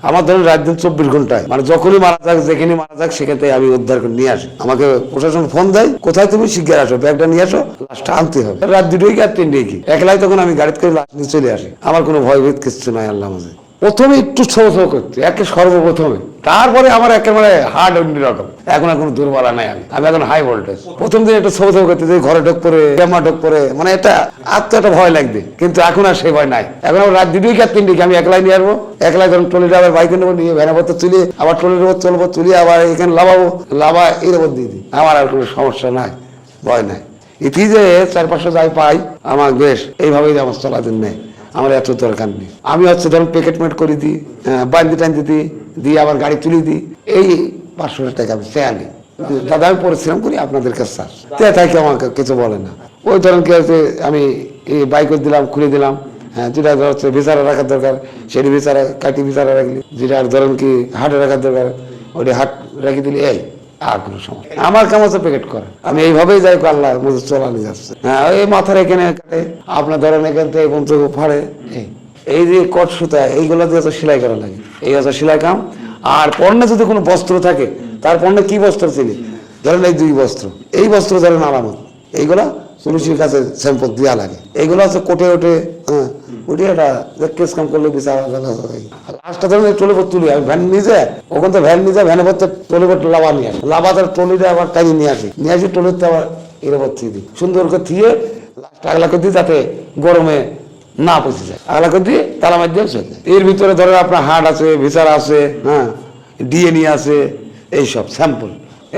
আমার ধরেন রাত দিন 24 ঘন্টায়, মানে যখনই মারা যাক, যেখানে মারা যাক, সেখান থেকে আমি উদ্ধার করে নিয়ে আসি। আমাকে প্রশাসন ফোন দেয়, কোথায় তুমি, শিগগির আসো, ব্যাগটা নিয়ে আসো, লাশটা আনতে হবে। রাত 2টোই কি আর 3টোই কি, একলাই তখন আমি গাড়িতে করে লাশ নিয়ে চলে আসি। আমার কোনো ভয়ভীত কিছু নাই আল্লাহ মাঝে। প্রথমে একটু ছো করতে, একে সর্বপ্রথমে, তারপরে আমার একেবারে হার্ড অন্যরকম। এখন আর কোনো দুর্বলা নাই, আমি এখন হাই ভোল্টেজ। প্রথম দিন একটু ছো করতে, যে ঘরে ঢোক পরে, জামা ঢোক পরে, মানে এটা একটা ভয় লাগবে, কিন্তু এখন আর সেই ভয় নাই। এখন রাত 2টোই কি আর 3টোই কি, আমি একলাই নিয়ে আসবো, একলাই যখন ট্রলিটা আবার বাইকে নেবো, নিয়ে ভ্যানের পথে তুলে আবার ট্রলির উপর চলবো, তুলে আবার এখানে লাভাবো, লাভা এর উপর দিয়ে দিই। আমার আর কোনো সমস্যা নাই, ভয় নাই। ইতি যে 4-500 যাই পাই, আমার বেশ এইভাবেই আমার চলাদিন নেই, আমার এত দরকার নেই। আমি হচ্ছে ধরুন প্যাকেটমেন্ট করে দিই, বান্দি টান্দি দিই, দিয়ে আবার গাড়ি তুলে দিই, এই 500 টাকা আমি চেয়ে আনি। দাদা আমি পরিশ্রম করি আপনাদের কাছে, স্যার তাই আমাকে কিছু বলে না। ওই ধরুন কি হচ্ছে, আমি এই বাইক দিলাম, খুলে দিলাম, হ্যাঁ, যেটা হচ্ছে বিচারা রাখার দরকার সেটি বিচারা কাটি, বিচারা রাখলি, যেটা ধরেন কি হাটে রাখার দরকার ওইটা হাট রেখে দিলি, এই আর কোনো সমস্যা। আমার কাম হচ্ছে প্যাকেট করা, আমি এইভাবেই যাই, আল্লাহ মধ্যে চলানো যাচ্ছে। হ্যাঁ, এই মাথার এখানে কাটে, আপনার ধরেন এখান থেকে পর্যন্ত ফাড়ে, এই যে কট সুতা, এইগুলো দিয়ে তো সেলাই করা লাগে, এই হচ্ছে সেলাই কাম। আর পণ্যে যদি কোনো বস্ত্র থাকে, তার পণ্যে কি বস্ত্র ছিলি, ধরেন এই 2 বস্ত্র, এই বস্ত্র ধরেন আলামত, এইগুলা পুলিশের কাছে স্যাম্পল দেওয়া লাগে। এইগুলো হচ্ছে কোটে ওঠে, হ্যাঁ, উঠে এটা কেস কাম করলে বিচার লাস্টটা ধরেন ট্রলি পর তুলি, আমি ভ্যান নিয়ে যায়, ওখান থেকে ভ্যান নিয়ে যায়, ভ্যানের পর ট্রলি পর লাভা নিয়ে আসি, লাভা তার ট্রলিটা আবার টাইমে নিয়ে আসি, ট্রলিতে আবার এর উপর থিয়ে দিই, সুন্দর করে থিয়ে লাস্ট আগলা করে দিই, যাতে গরমে না পচে যায়, আগলা করে দিয়ে তালা মার দিয়ে চলে। এর ভিতরে ধরেন আপনার হাট আছে, বিচার আছে, হ্যাঁ, ডিএনএ আছে, এইসব স্যাম্পল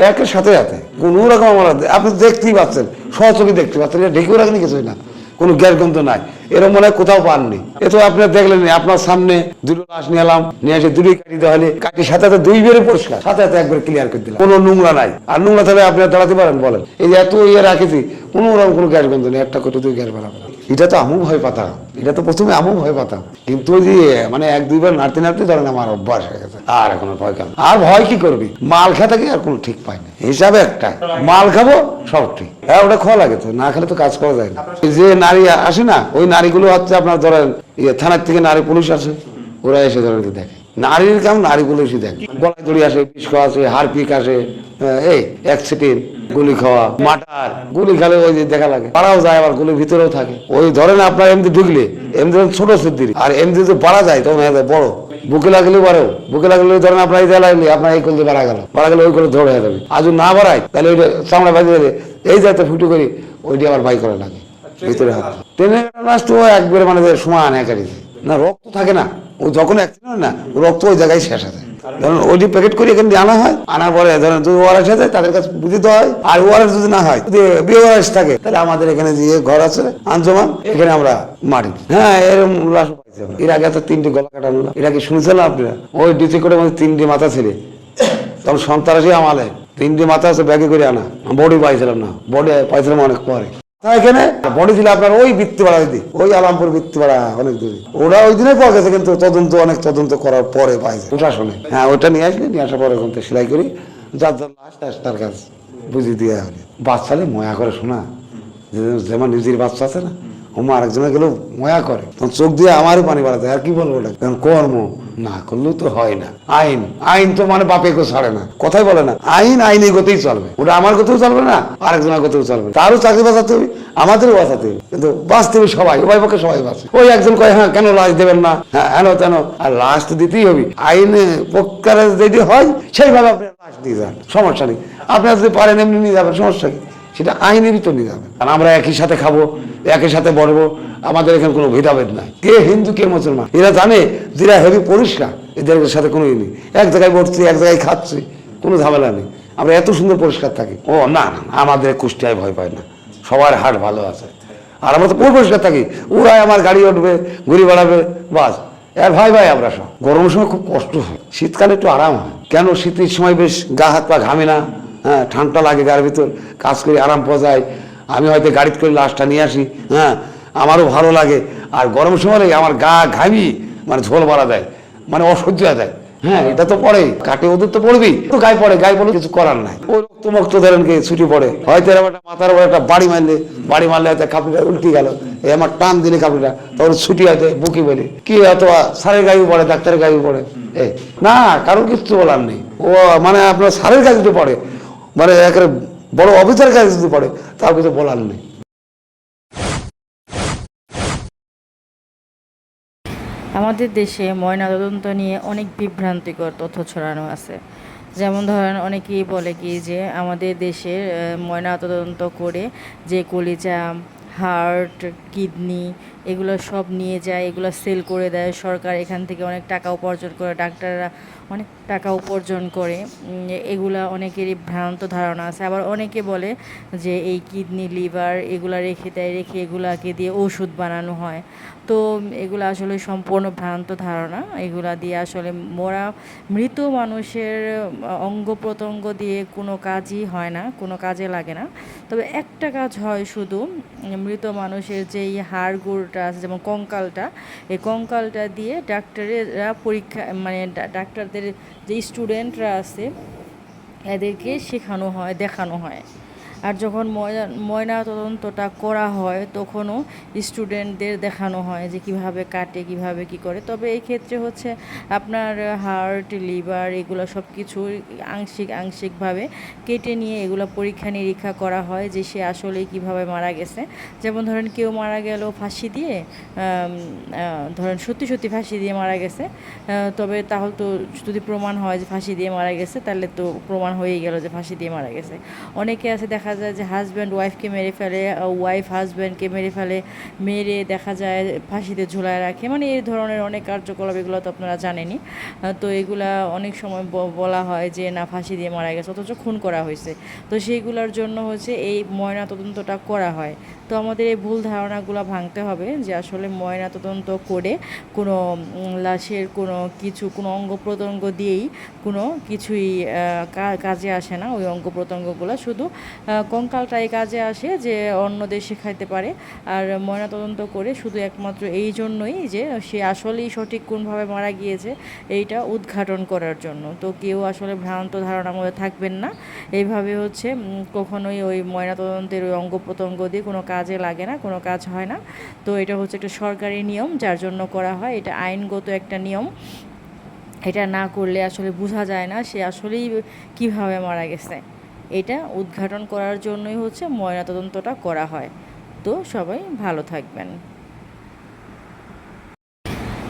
একের সাথে সাথে কোনো রকম আমার আপনি দেখতেই পাচ্ছেন, সহযোগী দেখতে পাচ্ছেন, এটা ঢেকেও রাখেনি কিছুই না, কোনো গ্যাস গন্ধ নাই, এরকম মনে হয় কোথাও পাননি। এ তো আপনি দেখলেন, আপনার সামনে 2টো লাশ নিয়ে এলাম, নিয়ে এসে 2টোই কাটি দেওয়া হলে, কাটির সাথে সাথে 2 বেড়ে পরিষ্কার, সাথে সাথে একবার ক্লিয়ার করে দিলাম, কোনো নোংরা নাই। আর নোংরা থাকলে আপনি দাঁড়াতে পারেন বলেন, এই যে এত রাখেছি, কোনো রকম কোনো গ্যাস গন্ধ নেই, একটা কোটি 2 গ্যাস বেড়াবে। এটা তো আমও ভয় পাতাম, এটা তো প্রথমে আমও ভয় পাতাম, কিন্তু ওই যে মানে 1-2 বার নাড়তে নাড়তে ধরেন আমার অভ্যাস হয়ে গেছে, আর এখন ভয় কেন, আর ভয় কি করবি, মাল খেতে কি আর কোনো ঠিক পাই না, হিসাবে একটা মাল খাবো সব ঠিক, হ্যাঁ ওটা খাওয়া লাগে, তো না খেলে তো কাজ করা যায় না। যে নারী আসে না, ওই নারীগুলো হচ্ছে আপনার ধরেন থানার থেকে নারী পুলিশ আসে, ওরা এসে ধরেন দেখে নারীর কাম, নারী পুলিশই দেখে, গলায় দড়ি আসে, বিষ খাওয়া আসে, হারপিক আসে, এই অ্যাক্সিডেন্ট, গুলি খাওয়া, মাটার গুলি খেলে ওই যে দেখা লাগে, পাড়াও যায়, আবার গুলির ভিতরেও থাকে। ওই ধরেন আপনার এমনি ঢুকলে এমনি ছোট সিদ্ধির, আর এমনি যদি পারা যায় তখন বড়, বুকে লাগলে বাড়েও, বুকে লাগলে ধরেন আপনার এই লাগলে আপনার এই করলে বাড়া গেলে ওই করে ধরে হয়ে যাবে, আজ না বাড়ায় তাহলে ওইটা চামড়া বাজিয়ে দেবে, এই যাতে ফুটো করি ওইটি আবার বাই করা লাগে ভিতরে হাত টেনে লাস্ট ও একবারে মানে সমান একারি না, রক্ত থাকে না, ও যখন অ্যাক্সিডেন্ট না রক্ত ওই জায়গায় শেষ আছে। ধরুন ওইটি প্যাকেট করে এখানে আনা হয়, আনার পরে ধরেন যদি ওআরএস আছে তাদের কাছে বুঝে দেওয়া হয়, আর ওআরএস যদি না হয়, যদি বিওআরএস থাকে, তাহলে আমাদের এখানে যে ঘর আছে আঞ্জমান, এখানে আমরা মারি। হ্যাঁ, এরকম লাশ পাইছে। এর আগে তো 3টি গলা কাটানো, এর আগে শুনেছিলাম আপনারা, ওই ডিসি করে 3টি মাথা ছেড়ে, তখন সন্ত্রাসী আমালে 3টি মাথা আছে ব্যাগে করে আনা, বডি পাইছিলাম না, বডি পাইছিলাম অনেক পরে। এখানে বডি ছিল আপনার ওই বৃত্তিপাড়া, ওই আলামপুর বৃত্তিপাড়া অনেক দূরে, ওরা ওই দিনে পাওয়া গেছে, কিন্তু অনেক তদন্ত করার পরে পাইছে প্রশাসনে। হ্যাঁ, ওটা নিয়ে আসলে, নিয়ে আসার পরে ওখান থেকে সেলাই করি, যার যার লাশ তার কাছে বুঝিয়ে দিয়ে হলে বাচ্চালে ময়া করে, শোনা যেমন নিজের বাচ্চা আছে না, ওমা আরেকজনে গেলেও ময়া করে, তখন চোখ দিয়ে আমারই পানি বাড়াতে, আর কি বলবো ওটা, কারণ কর্ম না করলেও তো হয় না। আইন আইন তো মানে বাপে কেউ ছাড়ে না, কথাই বলে না, আইন আইনের গতেই চলবে, ওটা আমার গতেও চলবে না, আরেকজনের গতেও চলবে, তারও চাকরি বাঁচাতে হবে, আমাদেরও বাঁচাতে হবে, কিন্তু বাঁচতে হবে সবাই, উভয় পক্ষে সবাই বাঁচে। ওই একজন কয় হ্যাঁ কেন লাশ দেবেন না, হ্যাঁ হেন তেন, আর লাশ তো দিতেই হবে, আইনে পক্ষে যদি হয় সেইভাবে আপনি লাশ দিয়ে যান, সমস্যা নেই, আপনারা যদি পারেন এমনি নিয়ে যাবেন, সমস্যা কি, সেটা আইনেরই তো নিয়ে যাবে। আর আমরা একই সাথে খাবো, একই সাথে বড়বো, আমাদের এখানে কোনো ভেদাভেদ নাই, কে হিন্দু কে মুসলমান, এরা জানে যেটা হেভি পরিষ্কার, এদের সাথে কোনো ই নেই, এক জায়গায় বসছি এক জায়গায় খাচ্ছি, কোনো ঝামেলা নেই, আমরা এত সুন্দর পরিষ্কার থাকি। ও না না, আমাদের কুষ্টিয়ায় ভয় পায় না, সবার হাট ভালো আছে, আর আমরা তো পরিষ্কার থাকি, ওরাই আমার গাড়ি উঠবে, ঘুরি বেড়াবে, বাস আর ভাই ভাই। আমরা সব গরমের সময় খুব কষ্ট হয়, শীতকালে একটু আরাম হয়, কেন শীতের সময় বেশ গা হাত পা ঘামে না, হ্যাঁ ঠান্ডা লাগে গার ভিতর, কাজ করে আরাম পাওয়া যায়, আমি হয়তো গাড়িতে করে লাশটা নিয়ে আসি, হ্যাঁ আমারও ভালো লাগে। আর গরম সময় আমার গা ঘামি মানে ঝোল মারা দেয়, মানে অসহ্য হয়ে যায়, হ্যাঁ, এটা তো পড়ে কাটে, ওদের তো পড়বেই, তো গায়ে পড়ে, গায়ে পড়ে কিছু করার নাই। ওই রক্ত ধরেন কে ছুটি পড়ে, হয়তো এরকম একটা মাথার উপর একটা বাড়ি মারলে হয়তো কাপড়টা উল্টি গেল, এই আমার টান দিলে কাপড়টা, তারপরে ছুটি হয়তো বুকি বলে কি, অথবা স্যারের গায়ে পড়ে, ডাক্তারের গায়ে পড়ে, এই না কারোর কিছু বলার নেই। ও মানে আপনার স্যারের গায়ে যদি পড়ে, মানে একেবারে বড় অফিসারের গায়ে যদি পড়ে, তাও কিছু বলার নেই। আমাদের দেশে ময়নাতদন্ত নিয়ে অনেক বিভ্রান্তিকর তথ্য ছড়ানো আছে। যেমন ধরেন, অনেকেই বলে কি যে আমাদের দেশে ময়নাতদন্ত করে যে কলিজা, হার্ট, কিডনি এগুলো সব নিয়ে যায়, এগুলো সেল করে দেয় সরকার, এখান থেকে অনেক টাকা উপার্জন করে, ডাক্তাররা অনেক টাকা উপার্জন করে। এগুলা অনেকেরই ভ্রান্ত ধারণা আছে। আবার অনেকে বলে যে এই কিডনি, লিভার এগুলা রেখে দেয়, রেখে এগুলাকে দিয়ে ওষুধ বানানো হয়। তো এগুলো আসলে সম্পূর্ণ ভ্রান্ত ধারণা। এগুলা দিয়ে আসলে মৃত মানুষের অঙ্গ প্রত্যঙ্গ দিয়ে কোনো কাজই হয় না, কোনো কাজে লাগে না। তবে একটা কাজ হয় শুধু, মৃত মানুষের যেই হাড়গোড়টা আছে, যেমন কঙ্কালটা, এই কঙ্কালটা দিয়ে ডাক্তারেরা পরীক্ষা, মানে ডাক্তারদের যে স্টুডেন্টরা আছে এদেরকে শেখানো হয়, দেখানো হয়। আর যখন ময়না তদন্তটা করা হয় তখনও স্টুডেন্টদের দেখানো হয় যে কিভাবে কাটে, কিভাবে কি করে। তবে এই ক্ষেত্রে হচ্ছে আপনার হার্ট, লিভার এগুলো সব কিছু আংশিকভাবে কেটে নিয়ে এগুলো পরীক্ষা নিরীক্ষা করা হয় যে সে আসলেই কিভাবে মারা গেছে। যেমন ধরেন কেউ মারা গেল ফাঁসি দিয়ে, ধরেন সত্যি সত্যি ফাঁসি দিয়ে মারা গেছে, তবে তাহলে তো যদি প্রমাণ হয় যে ফাঁসি দিয়ে মারা গেছে, তাহলে তো প্রমাণ হয়েই গেল যে ফাঁসি দিয়ে মারা গেছে। অনেকে আছে দেখা যায় যে হাজব্যান্ড ওয়াইফকে মেরে ফেলে, ওয়াইফ হাজব্যান্ডকে মেরে ফেলে, মেরে দেখা যায় ফাঁসিতে ঝুলায় রাখে, মানে এই ধরনের অনেক কার্যকলাপ, এগুলো তো আপনারা জানেনই। তো এগুলা অনেক সময় বলা হয় যে না ফাঁসি দিয়ে মারা গেছে, অথচ খুন করা হয়েছে। তো সেইগুলোর জন্য হচ্ছে এই ময়না তদন্তটা করা হয়। তো আমাদের এই ভুল ধারণাগুলো ভাঙতে হবে যে আসলে ময়না তদন্ত করে কোনো লাশের কোনো কিছু, কোনো অঙ্গ প্রত্যঙ্গ দিয়েই কোনো কিছুই কাজে আসে না। ওই অঙ্গ প্রত্যঙ্গগুলো শুধু কঙ্কালটাই কাজে আসে যে অন্য দেশে খাইতে পারে। আর ময়নাতদন্ত করে শুধু একমাত্র এই জন্যই যে সে আসলেই সঠিক কোনভাবে মারা গিয়েছে এইটা উদ্ঘাটন করার জন্য। তো কেউ আসলে ভ্রান্ত ধারণার মধ্যে থাকবেন না। এইভাবে হচ্ছে কখনোই ওই ময়নাতদন্তের ওই অঙ্গ প্রত্যঙ্গ দিয়ে কোনো কাজে লাগে না, কোনো কাজ হয় না। তো এটা হচ্ছে একটা সরকারি নিয়ম যার জন্য করা হয়, এটা আইনগত একটা নিয়ম। এটা না করলে আসলে বোঝা যায় না সে আসলেই কীভাবে মারা গেছে। এটা উদ্ঘাটন করার জন্যই হচ্ছে ময়নাতদন্তটা করা হয়। তো সবাই ভালো থাকবেন।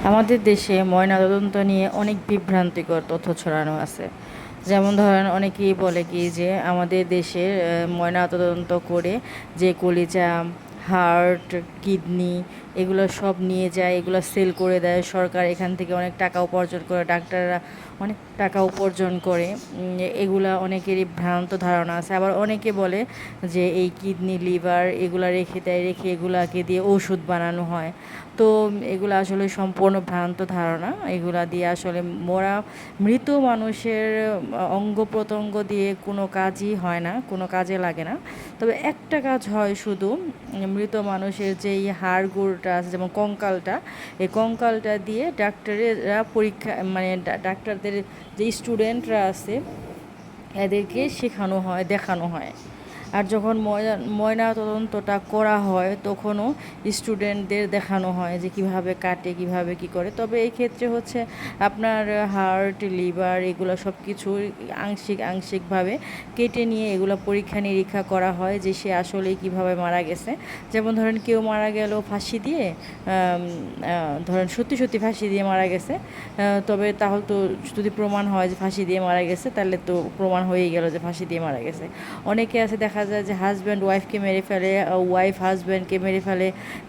আমাদের দেশে ময়নাতদন্ত নিয়ে অনেক বিভ্রান্তিকর তথ্য ছড়ানো আছে। যেমন ধরেন, অনেকেই বলে কি যে আমাদের দেশে ময়নাতদন্ত করে যে কলিজা, হার্ট, কিডনি এগুলো সব নিয়ে যায়, এগুলো সেল করে দেয় সরকার, এখান থেকে অনেক টাকা উপার্জন করে, ডাক্তাররা অনেক টাকা উপার্জন করে। এগুলা অনেকেরই ভ্রান্ত ধারণা আছে। আবার অনেকে বলে যে এই কিডনি, লিভার এগুলা রেখে দেয়, রেখে এগুলাকে দিয়ে ওষুধ বানানো হয়। তো এগুলো আসলে সম্পূর্ণ ভ্রান্ত ধারণা। এগুলা দিয়ে আসলে মৃত মানুষের অঙ্গ প্রত্যঙ্গ দিয়ে কোনো কাজই হয় না, কোনো কাজে লাগে না। তবে একটা কাজ হয় শুধু, মৃত মানুষের যেই হাড়গোড়টা আছে, যেমন কঙ্কালটা, এই কঙ্কালটা দিয়ে ডাক্তারেরা পরীক্ষা, মানে ডাক্তারদের যে স্টুডেন্টরা আছে এদেরকে শেখানো হয়, দেখানো হয়। আর যখন ময়না তদন্তটা করা হয় তখনও স্টুডেন্টদের দেখানো হয় যে কিভাবে কাটে, কিভাবে কি করে। তবে এই ক্ষেত্রে হচ্ছে আপনার হার্ট, লিভার এগুলো সব কিছু আংশিকভাবে কেটে নিয়ে এগুলো পরীক্ষা নিরীক্ষা করা হয় যে সে আসলেই কিভাবে মারা গেছে। যেমন ধরেন কেউ মারা গেল ফাঁসি দিয়ে, ধরেন সত্যি সত্যি ফাঁসি দিয়ে মারা গেছে, তবে তাহলে তো যদি প্রমাণ হয় যে ফাঁসি দিয়ে মারা গেছে, তাহলে তো প্রমাণ হয়েই গেল যে ফাঁসি দিয়ে মারা গেছে। অনেকে আছে দেখা যায় যে হাজব্যান্ড ওয়াইফকে মেরে ফেলে, ওয়াইফ হাজব্যান্ডকে মেরে ফেলে,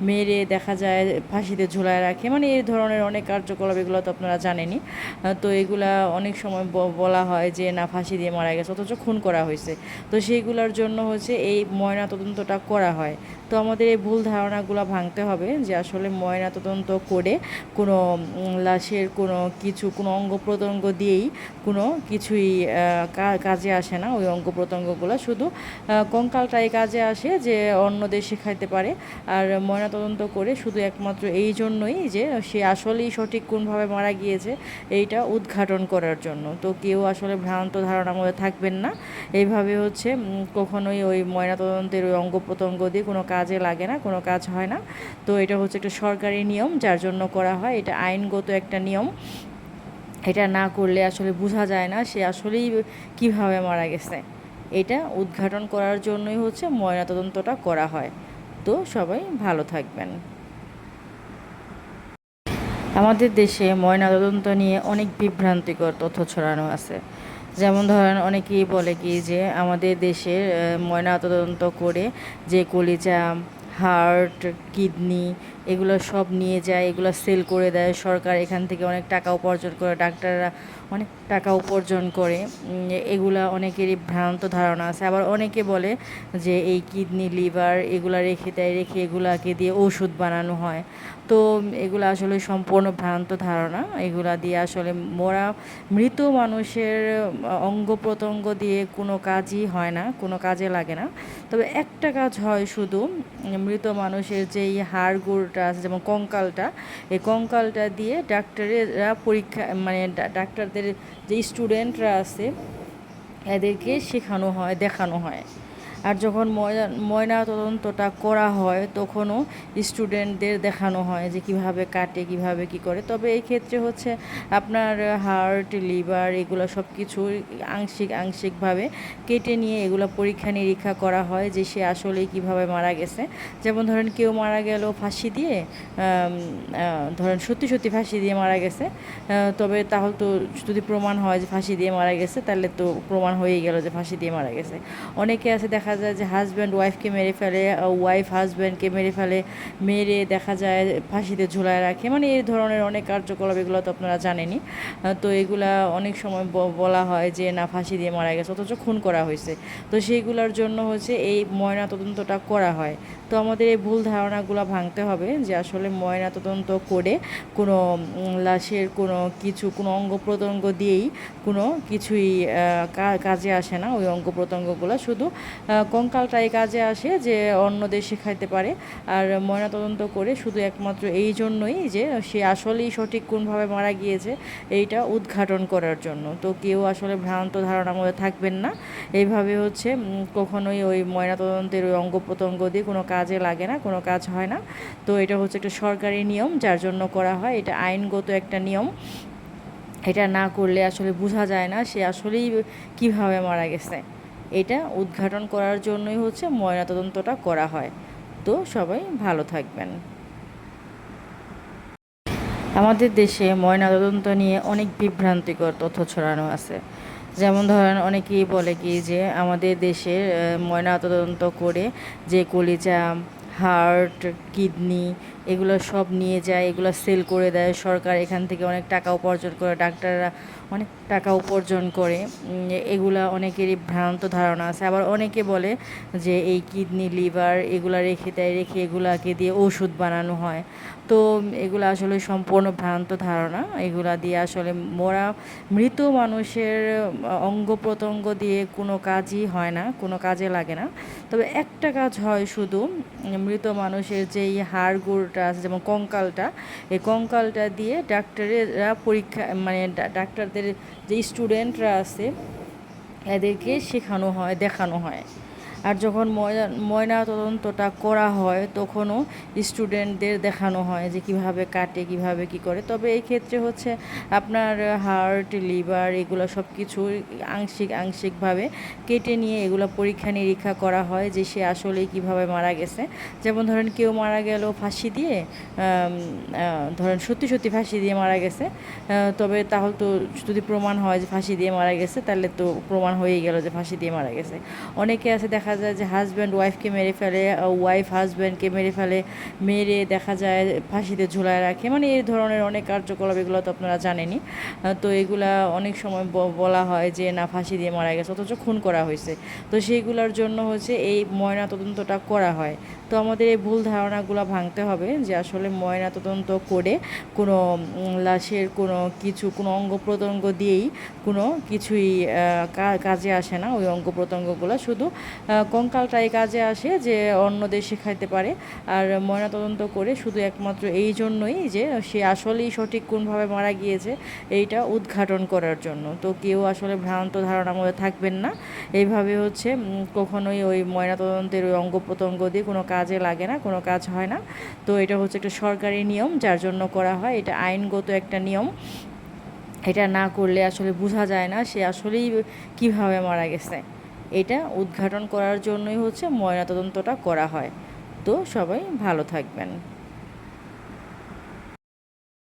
মেরে দেখা যায় ফাঁসিতে ঝুলায় রাখে, মানে এই ধরনের অনেক কার্যকলাপ, এগুলো তো আপনারা জানেনই। তো এগুলা অনেক সময় বলা হয় যে না ফাঁসি দিয়ে মারা গেছে, অথচ খুন করা হয়েছে। তো সেইগুলোর জন্য হচ্ছে এই ময়না তদন্তটা করা হয়। তো আমাদের এই ভুল ধারণাগুলো ভাঙতে হবে যে আসলে ময়না তদন্ত করে কোনো লাশের কোনো কিছু, কোনো অঙ্গ প্রত্যঙ্গ দিয়েই কোনো কিছুই কাজে আসে না। ওই অঙ্গ প্রত্যঙ্গগুলো শুধু কঙ্কালটাই কাজে আসে যে অন্য দেশে খাইতে পারে। আর ময়নাতদন্ত করে শুধু একমাত্র এই জন্যই যে সে আসলেই সঠিক কোনভাবে মারা গিয়েছে এইটা উদ্ঘাটন করার জন্য। তো কেউ আসলে ভ্রান্ত ধারণার মধ্যে থাকবেন না। এইভাবে হচ্ছে কখনোই ওই ময়নাতদন্তের ওই অঙ্গ প্রত্যঙ্গ দিয়ে কোনো কাজে লাগে না, কোনো কাজ হয় না। তো এটা হচ্ছে একটা সরকারি নিয়ম যার জন্য করা হয়, এটা আইনগত একটা নিয়ম। এটা না করলে আসলে বোঝা যায় না সে আসলেই কীভাবে মারা গেছে। এটা উদ্ঘাটন করার জন্যই হচ্ছে ময়নাতদন্তটা করা হয়। তো সবাই ভালো থাকবেন। আমাদের দেশে ময়নাতদন্ত নিয়ে অনেক বিভ্রান্তিকর তথ্য ছড়ানো আছে। যেমন ধরেন অনেকেই বলে কি যে আমাদের দেশের ময়নাতদন্ত করে যে কলিজা, হার্ট, কিডনি এগুলো সব নিয়ে যায়, এগুলো সেল করে দেয় সরকার, এখান থেকে অনেক টাকা উপার্জন করে, ডাক্তাররা অনেক টাকা উপার্জন করে। এগুলা অনেকেরই ভ্রান্ত ধারণা আছে। আবার অনেকে বলে যে এই কিডনি, লিভার এগুলা রেখে দেয়, রেখে এগুলাকে দিয়ে ওষুধ বানানো হয়। তো এগুলো আসলে সম্পূর্ণ ভ্রান্ত ধারণা। এগুলা দিয়ে আসলে মৃত মানুষের অঙ্গ প্রত্যঙ্গ দিয়ে কোনো কাজই হয় না, কোনো কাজে লাগে না। তবে একটা কাজ হয় শুধু, মৃত মানুষের যেই হাড়গোড়টা আছে যেমন কঙ্কালটা, এই কঙ্কালটা দিয়ে ডাক্তারেরা পরীক্ষা মানে ডাক্তারদের যে স্টুডেন্টরা আছে এদেরকে শেখানো হয়, দেখানো হয়। আর যখন ময়না তদন্তটা করা হয় তখনও স্টুডেন্টদের দেখানো হয় যে কিভাবে কাটে, কিভাবে কি করে। তবে এই ক্ষেত্রে হচ্ছে আপনার হার্ট, লিভার এগুলো সব কিছু আংশিকভাবে কেটে নিয়ে এগুলো পরীক্ষা নিরীক্ষা করা হয় যে সে আসলেই কীভাবে মারা গেছে। যেমন ধরেন কেউ মারা গেল ফাঁসি দিয়ে, ধরেন সত্যি সত্যি ফাঁসি দিয়ে মারা গেছে, তবে তাহলে তো যদি প্রমাণ হয় যে ফাঁসি দিয়ে মারা গেছে তাহলে তো প্রমাণ হয়েই গেল যে ফাঁসি দিয়ে মারা গেছে। অনেকে আছে দেখা যায় যে হাজব্যান্ড ওয়াইফকে মেরে ফেলে, ওয়াইফ হাজব্যান্ডকে মেরে ফেলে, মেরে দেখা যায় ফাঁসিতে ঝুলায় রাখে, মানে এই ধরনের অনেক কার্যকলাপ, এগুলো তো আপনারা জানেনই। তো এগুলা অনেক সময় বলা হয় যে না ফাঁসি দিয়ে মারা গেছে অথচ খুন করা হয়েছে। তো সেইগুলোর জন্য হচ্ছে এই ময়না তদন্তটা করা হয়। তো আমাদের এই ভুল ধারণাগুলো ভাঙতে হবে যে আসলে ময়না তদন্ত করে কোনো লাশের কোনো কিছু, কোনো অঙ্গ প্রত্যঙ্গ দিয়েই কোনো কিছুই কাজে আসে না। ওই অঙ্গ প্রত্যঙ্গগুলো শুধু কঙ্কালটাই কাজে আসে যে অন্য দেশে খাইতে পারে। আর ময়নাতদন্ত করে শুধু একমাত্র এই জন্যই যে সে আসলেই সঠিক কোনভাবে মারা গিয়েছে এইটা উদ্ঘাটন করার জন্য। তো কেউ আসলে ভ্রান্ত ধারণার মধ্যে থাকবেন না। এইভাবে হচ্ছে কখনোই ওই ময়নাতদন্তের ওই অঙ্গ প্রত্যঙ্গ দিয়ে কোনো কাজে লাগে না, কোনো কাজ হয় না। তো এটা হচ্ছে একটা সরকারি নিয়ম যার জন্য করা হয়, এটা আইনগত একটা নিয়ম। এটা না করলে আসলে বোঝা যায় না সে আসলেই কীভাবে মারা গেছে। এটা উদ্ঘাটন করার জন্যই হচ্ছে ময়নাতদন্তটা করা হয়। তো সবাই ভালো থাকবেন। আমাদের দেশে ময়নাতদন্ত নিয়ে অনেক বিভ্রান্তিকর তথ্য ছড়ানো আছে। যেমন ধরেন অনেকেই বলে কি যে আমাদের দেশের ময়নাতদন্ত করে যে কলিজা, হার্ট, কিডনি এগুলো সব নিয়ে যায়, এগুলো সেল করে দেয় সরকার, এখান থেকে অনেক টাকা উপার্জন করে, ডাক্তাররা অনেক টাকা উপার্জন করে। এগুলা অনেকেরই ভ্রান্ত ধারণা আছে। আবার অনেকে বলে যে এই কিডনি, লিভার এগুলা রেখে দেয়, রেখে এগুলাকে দিয়ে ওষুধ বানানো হয়। তো এগুলো আসলে সম্পূর্ণ ভ্রান্ত ধারণা। এগুলা দিয়ে আসলে মৃত মানুষের অঙ্গ প্রত্যঙ্গ দিয়ে কোনো কাজই হয় না, কোনো কাজে লাগে না। তবে একটা কাজ হয় শুধু, মৃত মানুষের যেই হাড়গোড়টা আছে যেমন কঙ্কালটা, এই কঙ্কালটা দিয়ে ডাক্তারেরা পরীক্ষা মানে ডাক্তারদের যে স্টুডেন্টরা আছে এদেরকে শেখানো হয়, দেখানো হয়। আর যখন ময়না তদন্তটা করা হয় তখনও স্টুডেন্টদের দেখানো হয় যে কিভাবে কাটে, কিভাবে কি করে। তবে এই ক্ষেত্রে হচ্ছে আপনার হার্ট, লিভার এগুলো সব কিছু আংশিকভাবে কেটে নিয়ে এগুলো পরীক্ষা নিরীক্ষা করা হয় যে সে আসলেই কীভাবে মারা গেছে। যেমন ধরেন কেউ মারা গেল ফাঁসি দিয়ে, ধরেন সত্যি সত্যি ফাঁসি দিয়ে মারা গেছে, তবে তাহলে তো যদি প্রমাণ হয় যে ফাঁসি দিয়ে মারা গেছে তাহলে তো প্রমাণ হয়েই গেল যে ফাঁসি দিয়ে মারা গেছে। অনেকে আছে দেখা যায় যে হাজব্যান্ড ওয়াইফকে মেরে ফেলে, ওয়াইফ হাজব্যান্ডকে মেরে ফেলে, মেরে দেখা যায় ফাঁসিতে ঝুলায় রাখে, মানে এই ধরনের অনেক কার্যকলাপ, এগুলো তো আপনারা জানেনই। তো এগুলা অনেক সময় বলা হয় যে না ফাঁসি দিয়ে মারা গেছে অথচ খুন করা হয়েছে। তো সেইগুলোর জন্য হচ্ছে এই ময়না তদন্তটা করা হয়। তো আমাদের এই ভুল ধারণাগুলো ভাঙতে হবে যে আসলে ময়না তদন্ত করে কোনো লাশের কোনো কিছু, কোনো অঙ্গ প্রত্যঙ্গ দিয়েই কোনো কিছুই কাজে আসে না। ওই অঙ্গ প্রত্যঙ্গগুলো শুধু কঙ্কালটাই কাজে আসে যে অন্য দেশে খাইতে পারে। আর ময়নাতদন্ত করে শুধু একমাত্র এই জন্যই যে সে আসলেই সঠিক কোনভাবে মারা গিয়েছে এইটা উদ্ঘাটন করার জন্য। তো কেউ আসলে ভ্রান্ত ধারণার মধ্যে থাকবেন না। এইভাবে হচ্ছে কখনোই ওই ময়নাতদন্তের ওই অঙ্গ প্রত্যঙ্গ দিয়ে কোনো কাজে লাগে না, কোনো কাজ হয় না। তো এটা হচ্ছে একটা সরকারি নিয়ম যার জন্য করা হয়, এটা আইনগত একটা নিয়ম। এটা না করলে আসলে বোঝা যায় না সে আসলেই কীভাবে মারা গেছে। এটা উদ্ঘাটন করার জন্যই হচ্ছে ময়নাতদন্তটা করা হয়। তো সবাই ভালো থাকবেন।